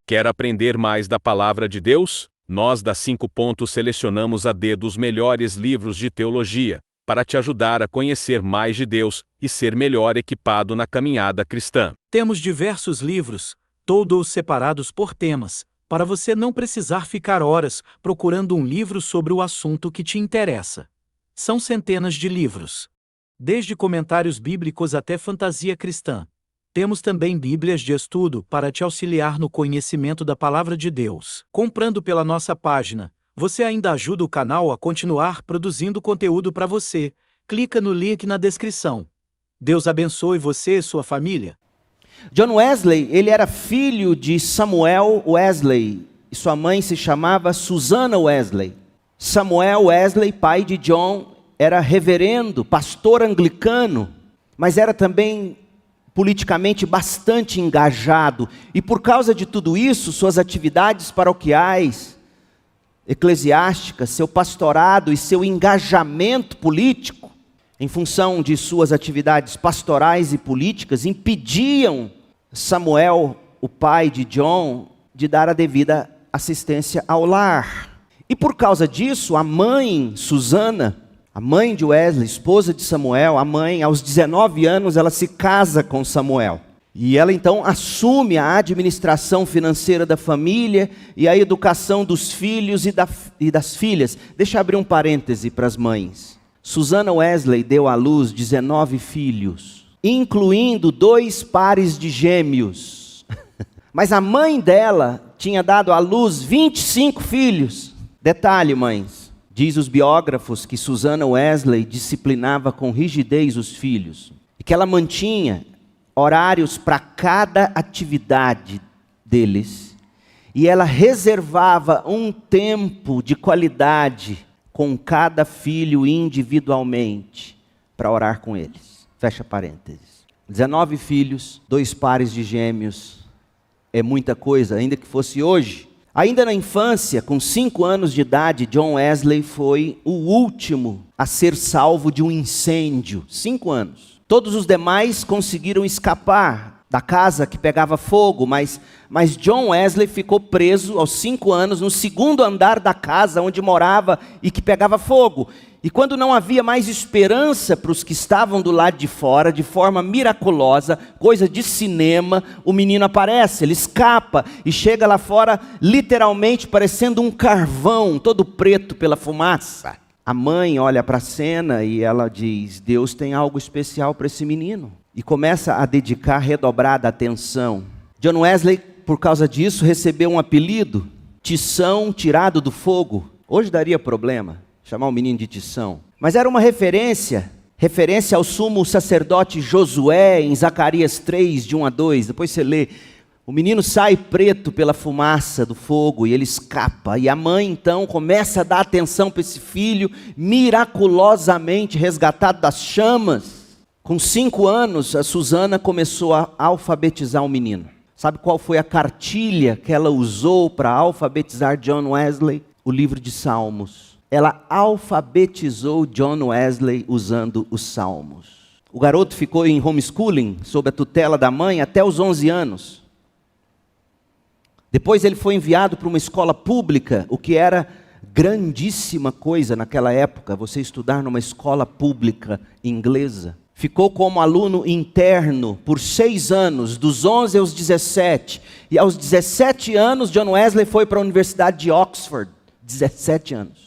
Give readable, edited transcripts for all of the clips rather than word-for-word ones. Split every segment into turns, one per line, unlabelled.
Quer aprender mais da Palavra de Deus? Nós da 5 Pontos selecionamos a dedo os melhores livros de teologia, para te ajudar a conhecer mais de Deus e ser melhor equipado na caminhada cristã.
Temos diversos livros, todos separados por temas, para você não precisar ficar horas procurando um livro sobre o assunto que te interessa. São centenas de livros, desde comentários bíblicos até fantasia cristã. Temos também Bíblias de estudo para te auxiliar no conhecimento da Palavra de Deus. Comprando pela nossa página, você ainda ajuda o canal a continuar produzindo conteúdo para você. Clica no link na descrição. Deus abençoe você e sua família.
John Wesley, ele era filho de Samuel Wesley, e sua mãe se chamava Susanna Wesley. Samuel Wesley, pai de John, era reverendo, pastor anglicano, mas era também politicamente bastante engajado. E por causa de tudo isso, suas atividades paroquiais, eclesiásticas, seu pastorado e seu engajamento político, em função de suas atividades pastorais e políticas, impediam Samuel, o pai de John, de dar a devida assistência ao lar. E por causa disso, a mãe, Susanna, a mãe de Wesley, esposa de Samuel, a mãe, aos 19 anos, ela se casa com Samuel. E ela então assume a administração financeira da família e a educação dos filhos e das filhas. Deixa eu abrir um parêntese para as mães. Susanna Wesley deu à luz 19 filhos, incluindo 2 pares de gêmeos. Mas a mãe dela tinha dado à luz 25 filhos. Detalhe, mães. Diz os biógrafos que Susanna Wesley disciplinava com rigidez os filhos. E que ela mantinha horários para cada atividade deles. E ela reservava um tempo de qualidade com cada filho individualmente para orar com eles. Fecha parênteses. 19 filhos, 2 pares de gêmeos. É muita coisa, ainda que fosse hoje. Ainda na infância, com 5 anos de idade, John Wesley foi o último a ser salvo de um incêndio. 5 anos. Todos os demais conseguiram escapar da casa que pegava fogo, mas John Wesley ficou preso aos 5 anos no 2º andar da casa onde morava e que pegava fogo. E quando não havia mais esperança para os que estavam do lado de fora, de forma miraculosa, coisa de cinema, o menino aparece, ele escapa e chega lá fora literalmente parecendo um carvão, todo preto pela fumaça. A mãe olha para a cena e ela diz: Deus tem algo especial para esse menino. E começa a dedicar redobrada atenção. John Wesley, por causa disso, recebeu um apelido, Tição tirado do fogo. Hoje daria problema chamar o menino de Tição. Mas era uma referência ao sumo sacerdote Josué, em Zacarias 3, de 1 a 2. Depois você lê. O menino sai preto pela fumaça do fogo e ele escapa. E a mãe então começa a dar atenção para esse filho, miraculosamente resgatado das chamas. Com 5 anos, a Susanna começou a alfabetizar o menino. Sabe qual foi a cartilha que ela usou para alfabetizar John Wesley? O livro de Salmos. Ela alfabetizou John Wesley usando os Salmos. O garoto ficou em homeschooling, sob a tutela da mãe, até os 11 anos. Depois ele foi enviado para uma escola pública, o que era grandíssima coisa naquela época, você estudar numa escola pública inglesa. Ficou como aluno interno por 6 anos, dos 11 aos 17. E aos 17 anos, John Wesley foi para a Universidade de Oxford. 17 anos.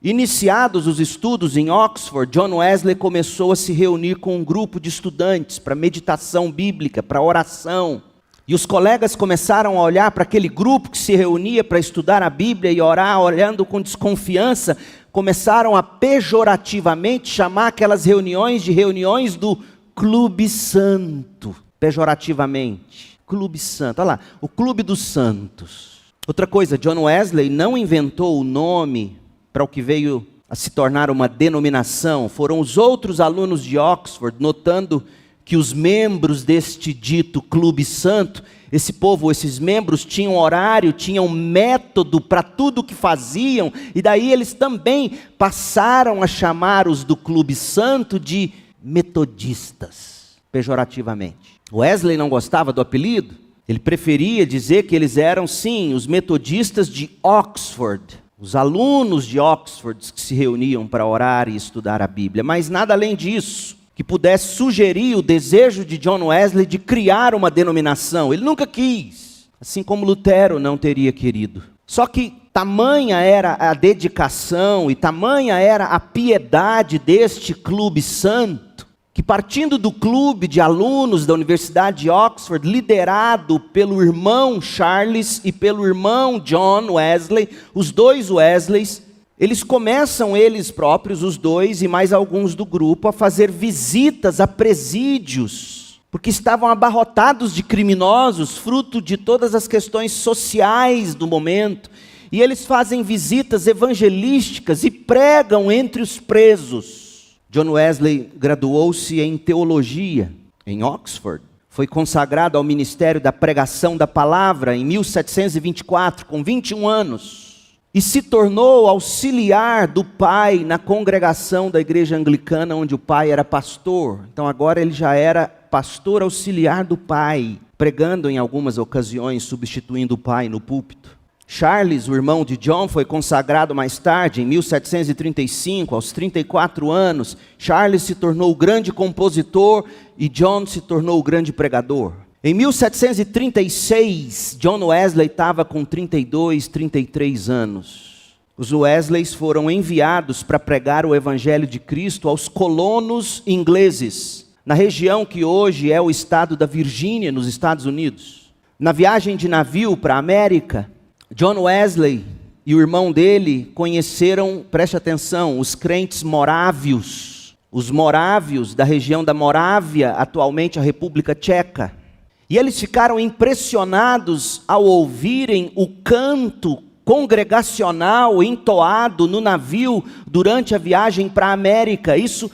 Iniciados os estudos em Oxford, John Wesley começou a se reunir com um grupo de estudantes para meditação bíblica, para oração. E os colegas começaram a olhar para aquele grupo que se reunia para estudar a Bíblia e orar, olhando com desconfiança, começaram a pejorativamente chamar aquelas reuniões de reuniões do Clube Santo. Pejorativamente. Clube Santo, olha lá, o Clube dos Santos. Outra coisa, John Wesley não inventou o nome para o que veio a se tornar uma denominação. Foram os outros alunos de Oxford, notando que os membros deste dito Clube Santo, esse povo, esses membros tinham horário, tinham método para tudo o que faziam, e daí eles também passaram a chamar os do Clube Santo de metodistas. pejorativamente. Wesley não gostava do apelido, ele preferia dizer que eles eram, sim, os metodistas de Oxford, os alunos de Oxford que se reuniam para orar e estudar a Bíblia, mas nada além disso que pudesse sugerir o desejo de John Wesley de criar uma denominação. Ele nunca quis, assim como Lutero não teria querido. Só que tamanha era a dedicação e tamanha era a piedade deste clube santo, que partindo do clube de alunos da Universidade de Oxford, liderado pelo irmão Charles e pelo irmão John Wesley, os dois Wesleys, eles começam, eles próprios, os dois e mais alguns do grupo, a fazer visitas a presídios, porque estavam abarrotados de criminosos, fruto de todas as questões sociais do momento, e eles fazem visitas evangelísticas e pregam entre os presos. John Wesley graduou-se em teologia em Oxford, foi consagrado ao ministério da pregação da palavra em 1724, com 21 anos, e se tornou auxiliar do pai na congregação da igreja anglicana, onde o pai era pastor. Então agora ele já era pastor auxiliar do pai, pregando em algumas ocasiões, substituindo o pai no púlpito. Charles, o irmão de John, foi consagrado mais tarde, em 1735, aos 34 anos. Charles se tornou o grande compositor e John se tornou o grande pregador. Em 1736, John Wesley estava com 32, 33 anos. Os Wesleys foram enviados para pregar o Evangelho de Cristo aos colonos ingleses, na região que hoje é o estado da Virgínia, nos Estados Unidos. Na viagem de navio para a América, John Wesley e o irmão dele conheceram, preste atenção, os crentes morávios. Os morávios da região da Morávia, atualmente a República Tcheca. E eles ficaram impressionados ao ouvirem o canto congregacional entoado no navio durante a viagem para a América. Isso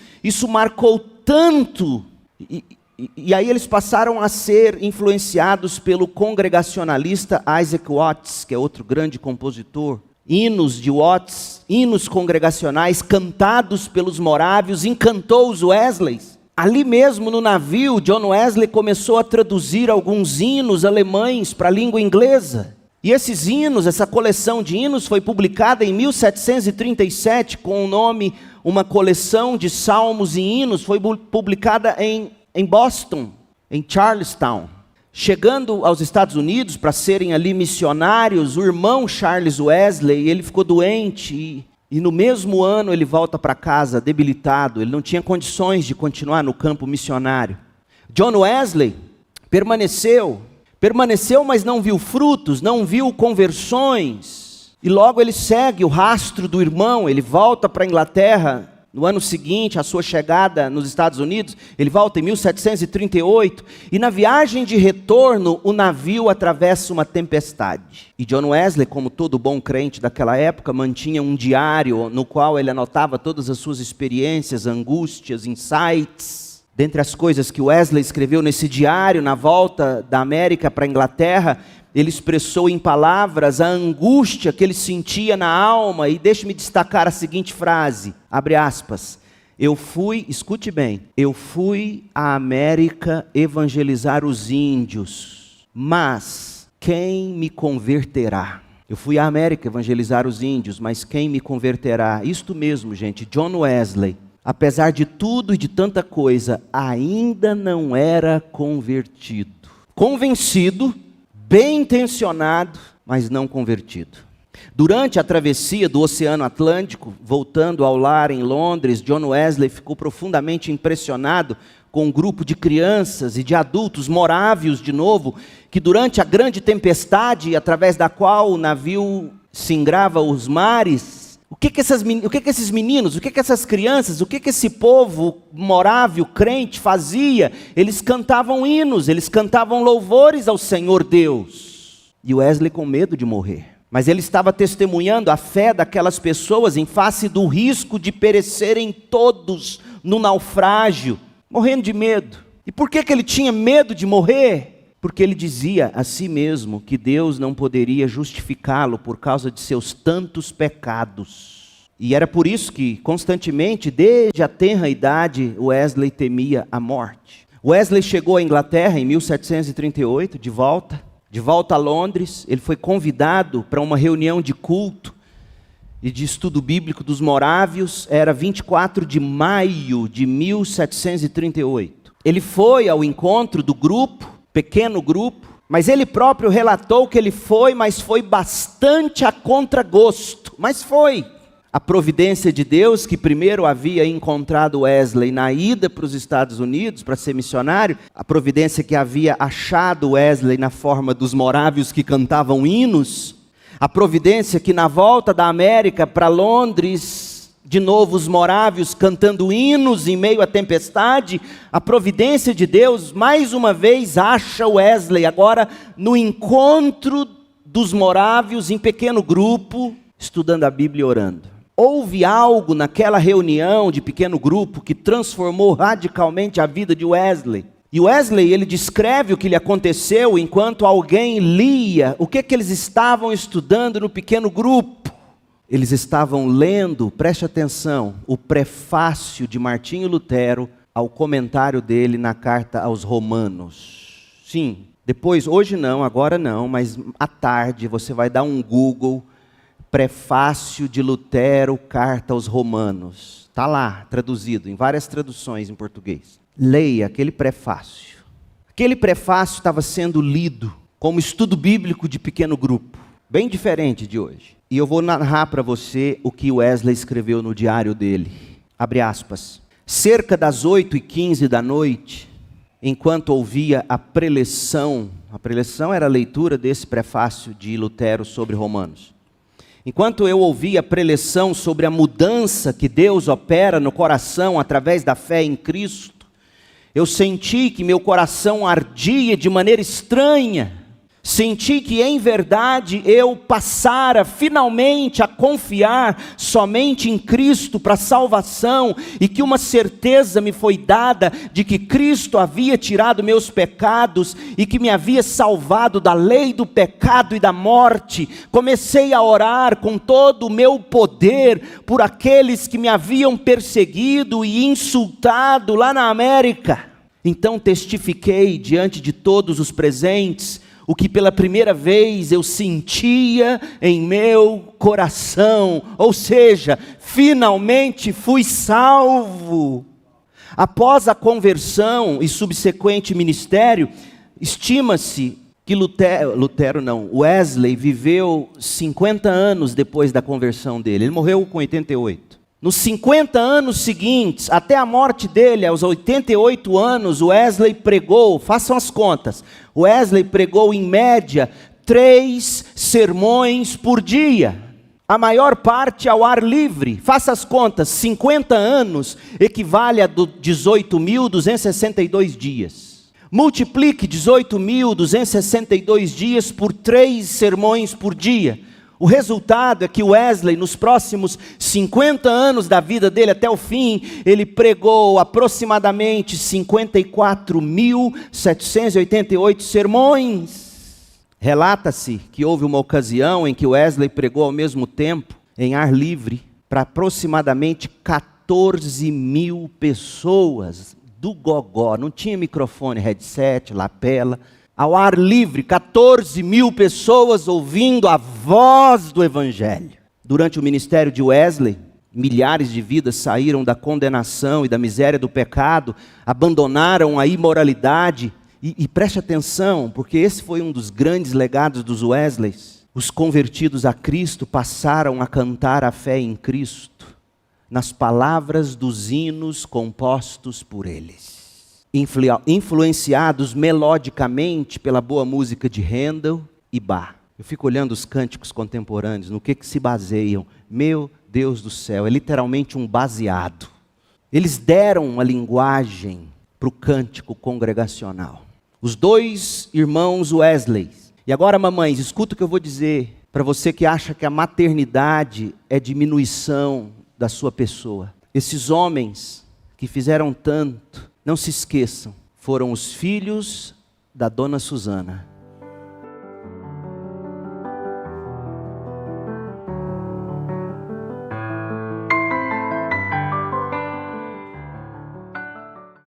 marcou tanto. E aí eles passaram a ser influenciados pelo congregacionalista Isaac Watts, que é outro grande compositor. Hinos de Watts, hinos congregacionais cantados pelos morávios, encantou os Wesleys. Ali mesmo no navio, John Wesley começou a traduzir alguns hinos alemães para a língua inglesa. E esses hinos, essa coleção de hinos foi publicada em 1737 com o nome Uma Coleção de Salmos e Hinos, foi publicada em Boston, em Charlestown. Chegando aos Estados Unidos para serem ali missionários, o irmão Charles Wesley, ele ficou doente e no mesmo ano ele volta para casa debilitado, ele não tinha condições de continuar no campo missionário. John Wesley permaneceu, mas não viu frutos, não viu conversões, e logo ele segue o rastro do irmão, ele volta para a Inglaterra, no ano seguinte, a sua chegada nos Estados Unidos, ele volta em 1738, e na viagem de retorno, o navio atravessa uma tempestade. E John Wesley, como todo bom crente daquela época, mantinha um diário no qual ele anotava todas as suas experiências, angústias, insights. Dentre as coisas que Wesley escreveu nesse diário, na volta da América para a Inglaterra, ele expressou em palavras a angústia que ele sentia na alma, e deixe-me destacar a seguinte frase, abre aspas, escute bem, eu fui à América evangelizar os índios, mas quem me converterá? Eu fui à América evangelizar os índios, mas quem me converterá? Isto mesmo, gente, John Wesley, apesar de tudo e de tanta coisa, ainda não era convertido. Convencido, bem intencionado, mas não convertido. Durante a travessia do Oceano Atlântico, voltando ao lar em Londres, John Wesley ficou profundamente impressionado com um grupo de crianças e de adultos morávios de novo, que durante a grande tempestade, através da qual o navio singrava os mares, o que esses meninos, o que essas crianças, o que esse povo morávio, crente fazia? Eles cantavam hinos, eles cantavam louvores ao Senhor Deus. E Wesley com medo de morrer. Mas ele estava testemunhando a fé daquelas pessoas em face do risco de perecerem todos no naufrágio, morrendo de medo. E por que ele tinha medo de morrer? Porque ele dizia a si mesmo que Deus não poderia justificá-lo por causa de seus tantos pecados. E era por isso que, constantemente, desde a tenra idade, Wesley temia a morte. Wesley chegou à Inglaterra em 1738, de volta a Londres. Ele foi convidado para uma reunião de culto e de estudo bíblico dos morávios. Era 24 de maio de 1738. Ele foi ao encontro do grupo, pequeno grupo, mas ele próprio relatou que ele foi, mas foi bastante a contragosto. Mas foi. A providência de Deus, que primeiro havia encontrado Wesley na ida para os Estados Unidos para ser missionário, a providência que havia achado Wesley na forma dos morávios que cantavam hinos, a providência que na volta da América para Londres, de novo os morávios cantando hinos em meio à tempestade, a providência de Deus mais uma vez acha Wesley agora no encontro dos morávios em pequeno grupo, estudando a Bíblia e orando. Houve algo naquela reunião de pequeno grupo que transformou radicalmente a vida de Wesley. E Wesley, ele descreve o que lhe aconteceu enquanto alguém lia o que eles estavam estudando no pequeno grupo. Eles estavam lendo, preste atenção, o prefácio de Martinho Lutero ao comentário dele na carta aos Romanos. Sim, depois, hoje não, agora não, mas à tarde você vai dar um Google, prefácio de Lutero, carta aos Romanos. Está lá, traduzido, em várias traduções em português. Leia aquele prefácio. Aquele prefácio estava sendo lido como estudo bíblico de pequeno grupo, bem diferente de hoje. E eu vou narrar para você o que Wesley escreveu no diário dele. Abre aspas. Cerca das 8h15 da noite, enquanto ouvia a preleção era a leitura desse prefácio de Lutero sobre Romanos. Enquanto eu ouvia a preleção sobre a mudança que Deus opera no coração através da fé em Cristo, eu senti que meu coração ardia de maneira estranha. Senti que em verdade eu passara finalmente a confiar somente em Cristo para a salvação e que uma certeza me foi dada de que Cristo havia tirado meus pecados e que me havia salvado da lei do pecado e da morte. Comecei a orar com todo o meu poder por aqueles que me haviam perseguido e insultado lá na América. Então testifiquei diante de todos os presentes o que pela primeira vez eu sentia em meu coração, ou seja, finalmente fui salvo. Após a conversão e subsequente ministério, estima-se que Wesley viveu 50 anos depois da conversão dele. Ele morreu com 88. Nos 50 anos seguintes, até a morte dele, aos 88 anos, Wesley pregou, façam as contas, Wesley pregou em média 3 sermões por dia. A maior parte ao ar livre, faça as contas, 50 anos equivale a 18.262 dias. Multiplique 18.262 dias por 3 sermões por dia. O resultado é que Wesley, nos próximos 50 anos da vida dele até o fim, ele pregou aproximadamente 54.788 sermões. Relata-se que houve uma ocasião em que Wesley pregou ao mesmo tempo, em ar livre, para aproximadamente 14.000 pessoas do gogó. Não tinha microfone, headset, lapela. Ao ar livre, 14.000 pessoas ouvindo a voz do Evangelho. Durante o ministério de Wesley, milhares de vidas saíram da condenação e da miséria do pecado, abandonaram a imoralidade. E preste atenção, porque esse foi um dos grandes legados dos Wesleys. Os convertidos a Cristo passaram a cantar a fé em Cristo, nas palavras dos hinos compostos por eles. Influenciados melodicamente pela boa música de Handel e Bach. Eu fico olhando os cânticos contemporâneos, no que se baseiam. Meu Deus do céu, é literalmente um baseado. Eles deram uma linguagem para o cântico congregacional. Os 2 irmãos Wesley. E agora, mamães, escuta o que eu vou dizer para você que acha que a maternidade é diminuição da sua pessoa. Esses homens que fizeram tanto, não se esqueçam, foram os filhos da dona Susana.